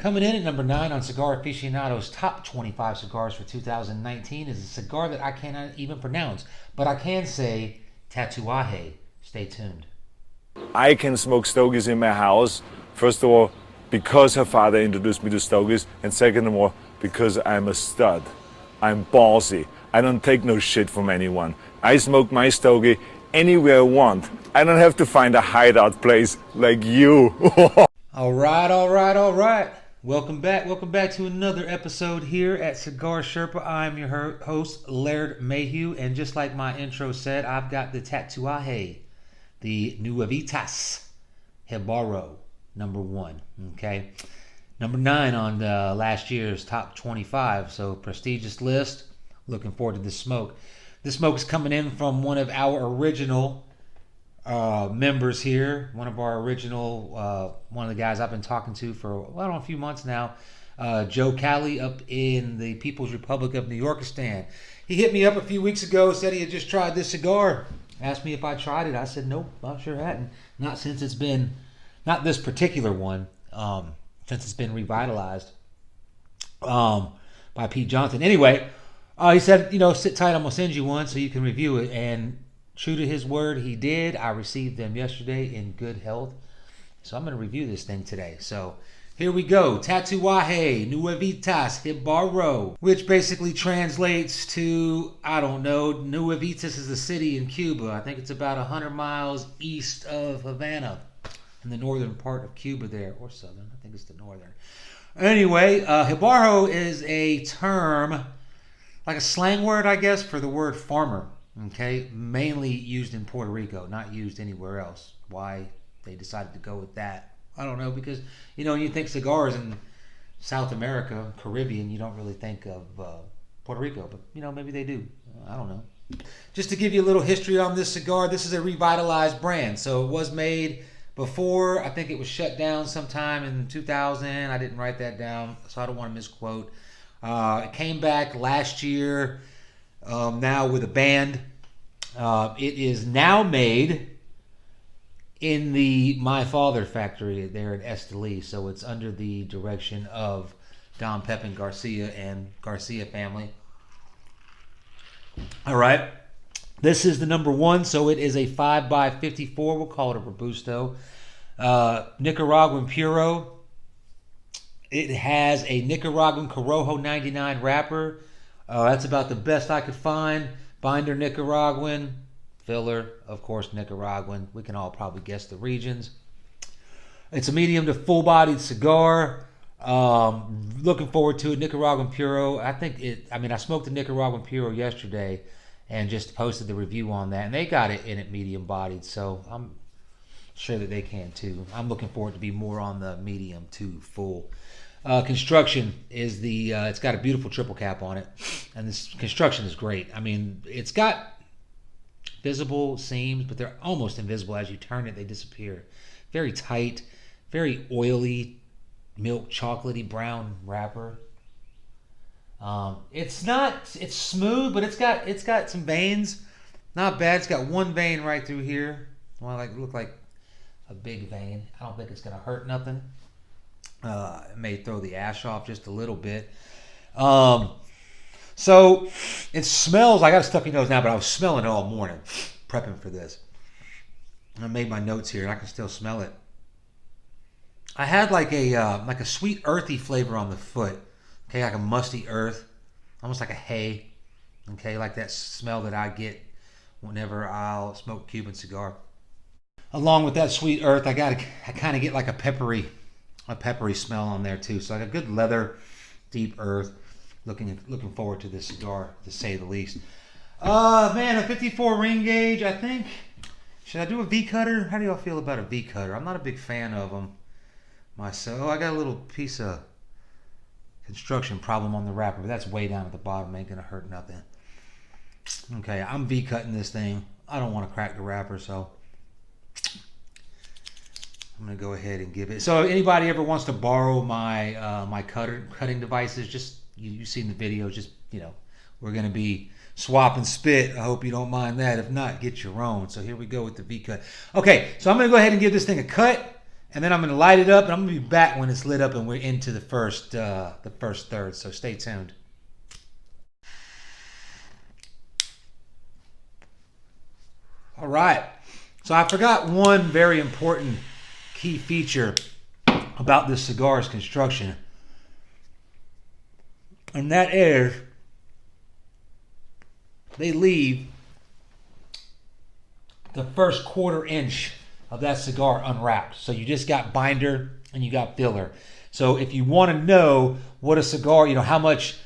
Coming in at number 9 on Cigar Aficionado's top 25 cigars for 2019 is a cigar that I cannot even pronounce, but I can say Tatuaje. Stay tuned. I can smoke stogies in my house, first of all, because her father introduced me to stogies, and second of all, because I'm a stud. I'm ballsy. I don't take no shit from anyone. I smoke my stogie anywhere I want. I don't have to find a hideout place like you. All right. Welcome back to another episode here at Cigar Sherpa. I'm your host, Laird Mayhew, and just like my intro said, I've got the Tatuaje, the Nuevitas Jibaro, number 1. Okay, number 9 on last year's top 25. So prestigious list. Looking forward to this smoke. This smoke is coming in from one of our original members here, one of the guys I've been talking to for a few months now, Joe Cali up in the People's Republic of New Yorkistan. He hit me up a few weeks ago, said he had just tried this cigar, asked me if I tried it. I said nope, I sure hadn't. Not this particular one, since it's been revitalized by Pete Johnson. Anyway, he said, sit tight, I'm gonna send you one so you can review it. And true to his word, he did. I received them yesterday in good health. So I'm going to review this thing today. So here we go. Tatuaje Nuevitas Jibaro, which basically translates to, I don't know, Nuevitas is a city in Cuba. I think it's about 100 miles east of Havana, in the northern part of Cuba there, or southern. I think it's the northern. Anyway, Jibaro is a term, like a slang word, I guess, for the word farmer. Okay, mainly used in Puerto Rico, not used anywhere else. Why they decided to go with that, I don't know, because you think cigars in South America, Caribbean, you don't really think of Puerto Rico, but maybe they do. I don't know. Just to give you a little history on this cigar, this is a revitalized brand. So it was made before, I think it was shut down sometime in 2000. I didn't write that down, so I don't want to misquote. It came back last year. Now with a band. It is now made in the My Father factory there in Esteli, so it's under the direction of Don Pepin Garcia and Garcia family. All right, this is the number 1, so it is a 5x54. We'll call it a Robusto. Nicaraguan puro. It has a Nicaraguan Corojo 99 wrapper. That's about the best I could find. Binder Nicaraguan, filler, of course, Nicaraguan. We can all probably guess the regions. It's a medium to full-bodied cigar. Looking forward to it. Nicaraguan Puro. I smoked the Nicaraguan Puro yesterday and just posted the review on that. And they got it in it medium-bodied, so I'm sure that they can too. I'm looking forward to be more on the medium to full. Construction is it's got a beautiful triple cap on it, and this construction is great. It's got visible seams, but they're almost invisible. As you turn it, they disappear. Very tight, very oily, milk chocolatey brown wrapper. It's smooth, but it's got some veins. Not bad. It's got one vein right through here. Look like a big vein. I don't think it's gonna hurt nothing. It may throw the ash off just a little bit. So it smells. I got a stuffy nose now, but I was smelling it all morning, prepping for this. I made my notes here, and I can still smell it. I had like a sweet earthy flavor on the foot. Okay, like a musty earth, almost like a hay. Okay, like that smell that I get whenever I'll smoke a Cuban cigar. Along with that sweet earth, I kind of get like a peppery smell on there too. So like a good leather, deep earth. Looking forward to this cigar, to say the least. A 54 ring gauge. I think, should I do a V cutter? How do y'all feel about a V cutter? I'm not a big fan of them myself. I got a little piece of construction problem on the wrapper, but that's way down at the bottom. Ain't gonna hurt nothing. Okay, I'm V cutting this thing. I don't want to crack the wrapper, so I'm gonna go ahead and give it. So anybody ever wants to borrow my my cutting devices, just you've seen the videos. Just we're gonna be swapping spit. I hope you don't mind that. If not, get your own. So here we go with the V cut. Okay, so I'm gonna go ahead and give this thing a cut. And then I'm going to light it up, and I'm going to be back when it's lit up and we're into the first third. So stay tuned. All right. So I forgot one very important key feature about this cigar's construction. And that is they leave the first 1/4 inch of that cigar unwrapped. So you just got binder and you got filler. So if you want to know what a cigar, how much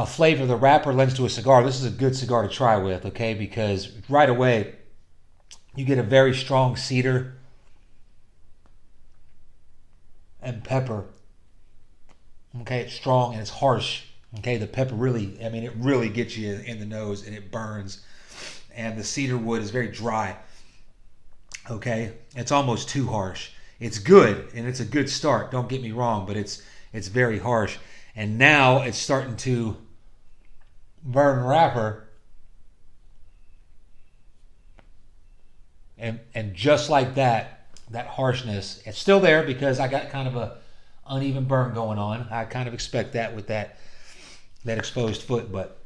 flavor the wrapper lends to a cigar, this is a good cigar to try with, okay? Because right away, you get a very strong cedar and pepper. Okay, it's strong and it's harsh. Okay, the pepper really, it really gets you in the nose and it burns. And the cedar wood is very dry. Okay, it's almost too harsh. It's good and it's a good start. Don't get me wrong, but it's very harsh. And now it's starting to burn wrapper. And just like that harshness, it's still there because I got kind of a uneven burn going on. I kind of expect that with that exposed foot, but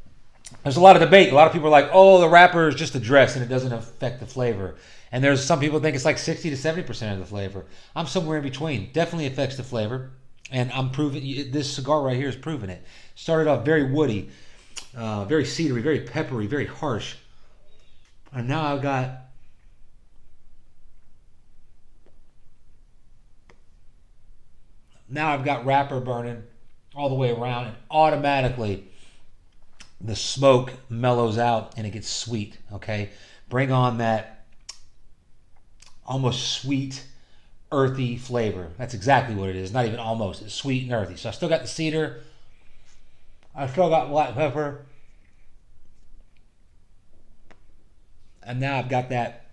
there's a lot of debate. A lot of people are like, oh, the wrapper is just a dress and it doesn't affect the flavor. And there's some people think it's like 60 to 70% of the flavor. I'm somewhere in between. Definitely affects the flavor. And I'm proving, this cigar right here is proving it. Started off very woody, very cedary, very peppery, very harsh. And now I've got wrapper burning all the way around, and automatically the smoke mellows out and it gets sweet, okay? Bring on that almost sweet, earthy flavor. That's exactly what it is. Not even almost. It's sweet and earthy. So I still got the cedar. I still got black pepper. And now I've got that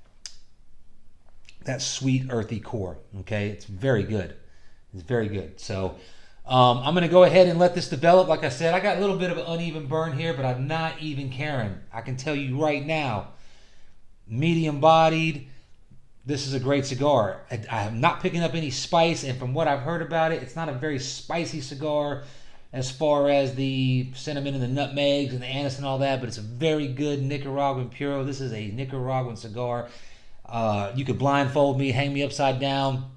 sweet, earthy core, okay? It's very good. It's very good. So I'm going to go ahead and let this develop. Like I said, I got a little bit of an uneven burn here, but I'm not even caring. I can tell you right now, medium bodied, this is a great cigar. I am not picking up any spice, and from what I've heard about it, it's not a very spicy cigar as far as the cinnamon and the nutmegs and the anise and all that, but it's a very good Nicaraguan puro. This is a Nicaraguan cigar. You could blindfold me, hang me upside down,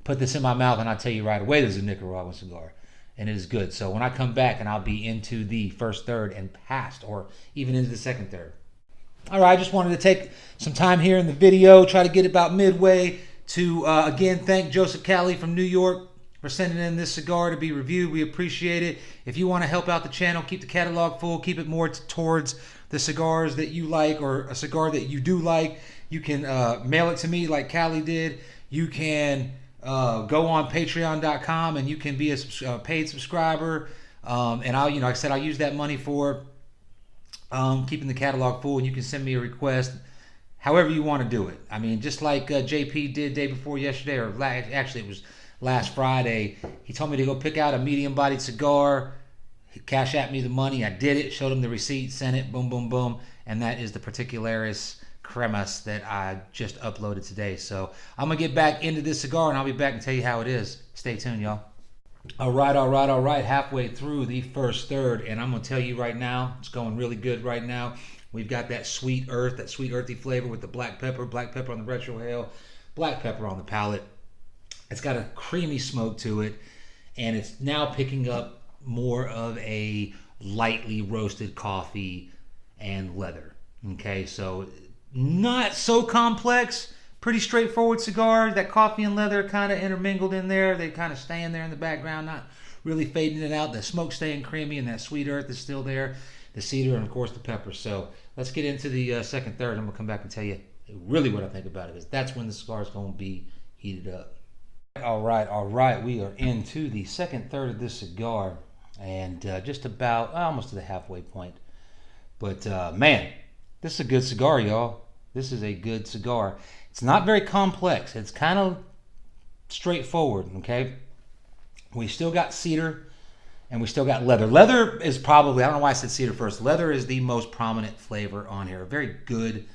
put this in my mouth, and I'll tell you right away this is a Nicaraguan cigar, and it is good. So when I come back, and I'll be into the first third and past, or even into the second third. All right, I just wanted to take some time here in the video, try to get about midway to, again, thank Joseph Cali from New York for sending in this cigar to be reviewed. We appreciate it. If you want to help out the channel, keep the catalog full, keep it more towards the cigars that you like, or a cigar that you do like, you can mail it to me like Cali did. You can go on patreon.com and you can be a paid subscriber. And I'll, like I said, I'll use that money for keeping the catalog full, and you can send me a request however you want to do it. I mean, just like JP did day before yesterday, or actually it was last Friday. He told me to go pick out a medium-bodied cigar. He cash at me the money. I did it, showed him the receipt, sent it, boom, boom, boom. And that is the Particularis Cremas that I just uploaded today. So I'm going to get back into this cigar, and I'll be back and tell you how it is. Stay tuned, y'all. All right. Halfway through the first third, and I'm going to tell you right now, it's going really good right now. We've got that sweet earth, that sweet earthy flavor with the black pepper on the retrohale, black pepper on the palate. It's got a creamy smoke to it, and it's now picking up more of a lightly roasted coffee and leather. Okay, so not so complex. Pretty straightforward cigar. That coffee and leather kind of intermingled in there. They kind of staying there in the background, not really fading it out. The smoke staying creamy, and that sweet earth is still there. The cedar, and of course the pepper. So let's get into the second third. I'm going to come back and tell you really what I think about it. Is that's when the cigar is going to be heated up. All right. We are into the second third of this cigar, and just about almost to the halfway point. But man, this is a good cigar, y'all. This is a good cigar. It's not very complex. It's kind of straightforward, okay? We still got cedar, and we still got leather. Leather is probably, I don't know why I said cedar first. Leather is the most prominent flavor on here. A very good,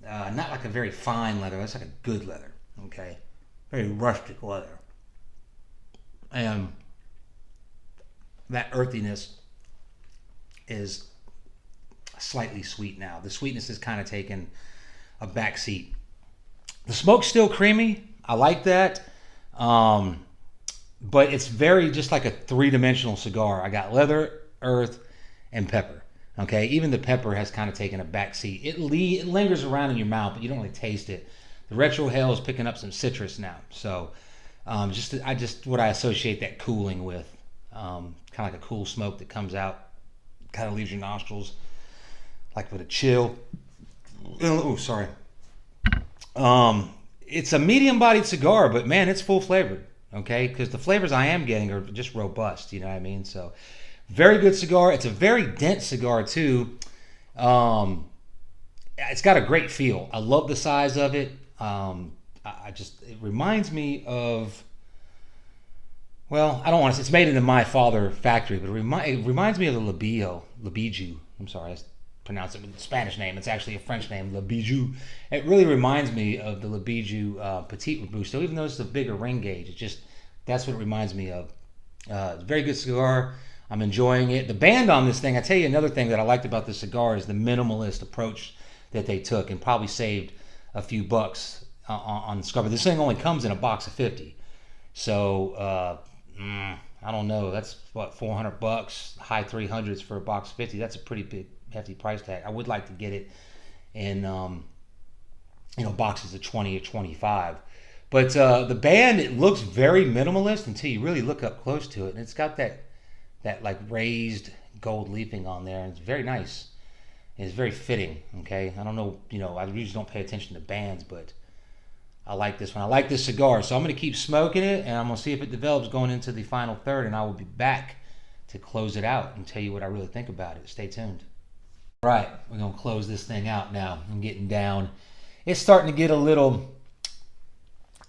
not like a very fine leather. It's like a good leather, okay? very rustic leather. And that earthiness is slightly sweet now. The sweetness has kind of taken a back seat. The smoke's still creamy. I like that. But it's very just like a three-dimensional cigar. I got leather, earth, and pepper. Okay, even the pepper has kind of taken a back seat. It lingers around in your mouth, but you don't really taste it. The retrohale is picking up some citrus now. So just what I associate that cooling with. Kind of like a cool smoke that comes out, kind of leaves your nostrils like with a chill. Oh, sorry. It's a medium-bodied cigar, but man, it's full flavored. Okay, because the flavors I am getting are just robust. You know what I mean? So, very good cigar. It's a very dense cigar too. It's got a great feel. I love the size of it. It reminds me of. Well, I don't want to say it's made in the My Father factory, but it reminds me of the Labiju. I'm sorry, I pronounced it with the Spanish name. It's actually a French name, Labiju. It really reminds me of the Labiju Petit Robusto, even though it's a bigger ring gauge. That's what it reminds me of. It's a very good cigar. I'm enjoying it. The band on this thing, I tell you another thing that I liked about this cigar is the minimalist approach that they took, and probably saved a few bucks on the cigar. But this thing only comes in a box of 50. So, I don't know. That's what, $400, high 300s for a box of 50. That's a pretty big, hefty price tag. I would like to get it in, boxes of 20 or 25. But the band, it looks very minimalist until you really look up close to it, and it's got that like raised gold leafing on there, and it's very nice. It's very fitting. Okay, I don't know. I usually don't pay attention to bands, but I like this one. I like this cigar, so I'm going to keep smoking it, and I'm going to see if it develops going into the final third, and I will be back to close it out and tell you what I really think about it. Stay tuned. All right, we're going to close this thing out now. I'm getting down. It's starting to get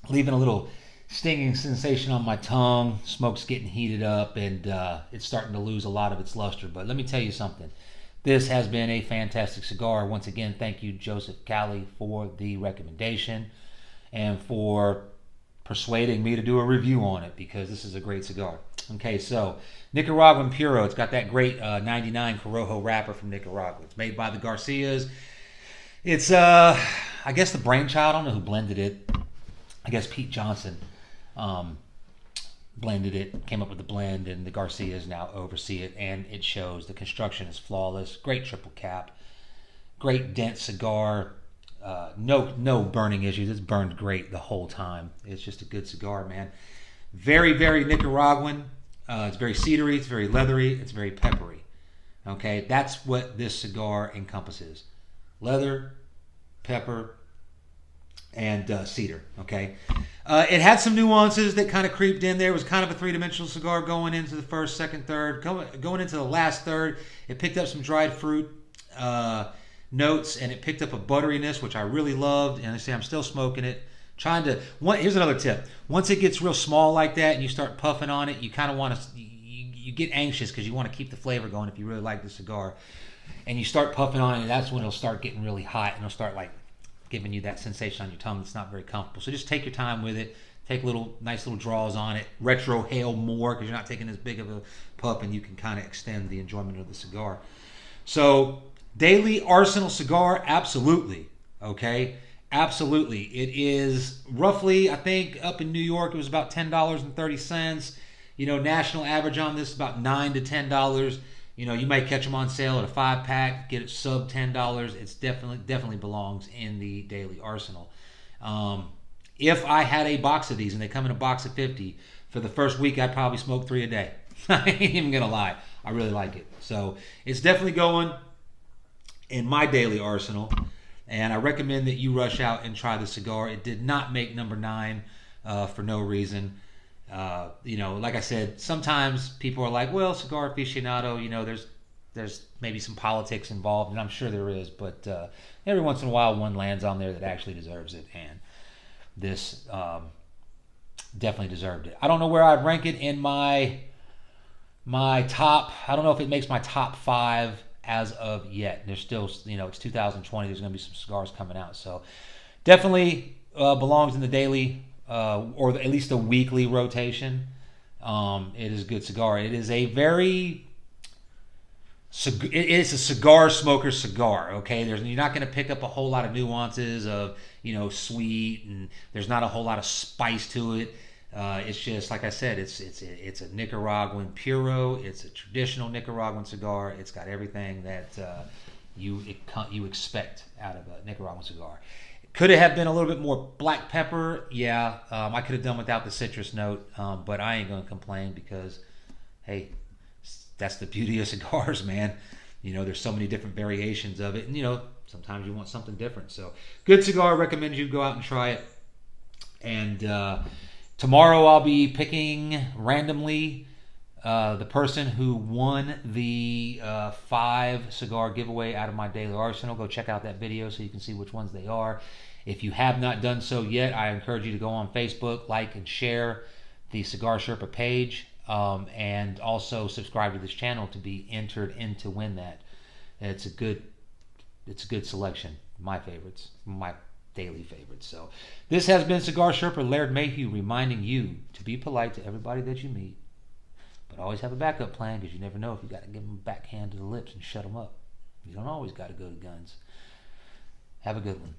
leaving a little stinging sensation on my tongue. Smoke's getting heated up, and it's starting to lose a lot of its luster. But let me tell you something. This has been a fantastic cigar. Once again, thank you, Joseph Cali, for the recommendation and for persuading me to do a review on it, because this is a great cigar. Okay, so Nicaraguan Puro. It's got that great 99 Corojo wrapper from Nicaragua. It's made by the Garcias. It's, I guess, the brainchild. I don't know who blended it. I guess Pete Johnson blended it, came up with the blend, and the Garcias now oversee it, and it shows. The construction is flawless. Great triple cap. Great dense cigar. No burning issues. It's burned great the whole time. It's just a good cigar, man. Very, very Nicaraguan. It's very cedary. It's very leathery. It's very peppery. Okay, that's what this cigar encompasses: leather, pepper, and cedar. Okay, it had some nuances that kind of creeped in there. It was kind of a three-dimensional cigar going into the first, second, third. Going into the last third, it picked up some dried fruit notes, and it picked up a butteriness, which I really loved. And I say I'm still smoking it. Here's another tip. Once it gets real small like that, and you start puffing on it, you kind of want to. You get anxious because you want to keep the flavor going if you really like the cigar, and you start puffing on it, and that's when it'll start getting really hot, and it'll start like giving you that sensation on your tongue that's not very comfortable. So just take your time with it. Take nice little draws on it. Retrohale more because you're not taking as big of a puff, and you can kind of extend the enjoyment of the cigar. So daily arsenal cigar, absolutely. Okay, absolutely. It is roughly, I think, up in New York, it was about $10.30. National average on this is about $9 to $10. You might catch them on sale at a 5-pack, get it sub $10. It's definitely belongs in the daily arsenal. If I had a box of these, and they come in a box of 50, for the first week I'd probably smoke 3 a day. I ain't even gonna lie. I really like it. So it's definitely going in my daily arsenal, and I recommend that you rush out and try the cigar. It did not make number 9 for no reason. Like I said, sometimes people are like, well, cigar aficionado, there's maybe some politics involved, and I'm sure there is, but every once in a while one lands on there that actually deserves it, and this definitely deserved it. I don't know where I'd rank it in my top. I don't know if it makes my top 5 as of yet. There's still, it's 2020. There's going to be some cigars coming out, so definitely belongs in the daily or at least a weekly rotation. It is a good cigar. It is a very it is a cigar smoker cigar. Okay, you're not going to pick up a whole lot of nuances of sweet, and there's not a whole lot of spice to it. It's just like I said, it's a Nicaraguan puro. It's a traditional Nicaraguan cigar. It's got everything that you expect out of a Nicaraguan cigar. Could it have been a little bit more black pepper? Yeah, I could have done without the citrus note, but I ain't gonna complain because, hey, that's the beauty of cigars, man. There's so many different variations of it, and sometimes you want something different. So, good cigar. Recommend you go out and try it. And tomorrow I'll be picking randomly the person who won the 5 cigar giveaway out of my daily arsenal. Go check out that video so you can see which ones they are. If you have not done so yet, I encourage you to go on Facebook, like and share the Cigar Sherpa page, and also subscribe to this channel to be entered in to win that. It's a good selection. My favorites, my daily favorites. So this has been Cigar Sherpa Laird Mayhew, reminding you to be polite to everybody that you meet, but always have a backup plan, because you never know if you got to give them a backhand to the lips and shut them up. You don't always got to go to guns. Have a good one.